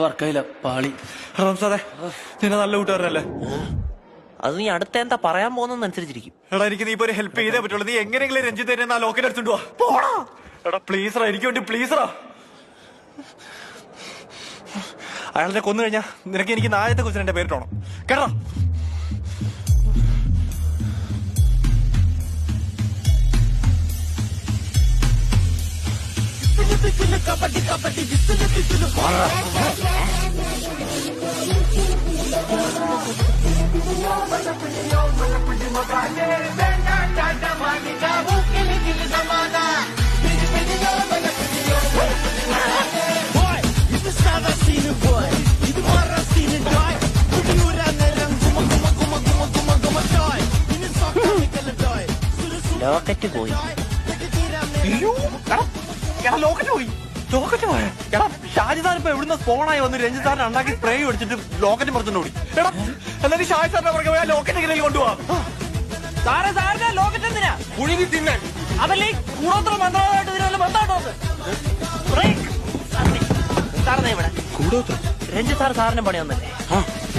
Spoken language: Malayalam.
വർക്കായില്ല, പാളി. സാറേ നിന്നെ നല്ല കൂട്ടുകാരനല്ലേ? അത് നീ അടുത്ത എന്താ പറയാൻ പോകുന്നതനുസരിച്ചിരിക്കും. എടാ എനിക്ക് നീ ഇപ്പൊ ഒരു ഹെൽപ്പ് ചെയ്തേ പറ്റുള്ളൂ. നീ എങ്ങനെയെങ്കിലും രഞ്ജിത്ത് ആ ലോക്കറ്റ് എടുത്തിട്ട് പോടാ. എടാ പ്ലീസറാ, എനിക്ക് വേണ്ടി പ്ലീസറാ. അയാളെ കൊന്നു കഴിഞ്ഞാ നിനക്ക് എനിക്ക് നായത്തെ കുറിച്ച് എന്റെ പേരിട്ടോണം കേട്ടോ. ലോക്കറ്റ് പോയി. ലോക്കറ്റ് പോയി. ലോക്കറ്റ് പോയ എടാ ഷാജിദാൻ ഇപ്പൊ എവിടുന്ന സ്പോണായി വന്ന് രഞ്ജിത് സാറിനെ ഉണ്ടാക്കി സ്പ്രേ അടിച്ചിട്ട് ലോക്കറ്റ് മറച്ചോണ്ട് ഓടി. എടാ എന്നാലും ഷാജി സാറിനെ പറഞ്ഞ ലോക്കറ്റ് എങ്ങനെ കൊണ്ടുപോവാ? സാറേ സാറിന്റെ ലോക്കറ്റ് എന്തിനാ? പുഴുങ്ങി തിന്നാൻ. അതല്ലേ കൂടോത്ര മന്ത്രമായിട്ട് ഇതിന് ബന്ധമായിട്ടോ? സാറിനെ ഇവിടെ രഞ്ജിത് സാർ സാറിന് പണി വന്നല്ലേ?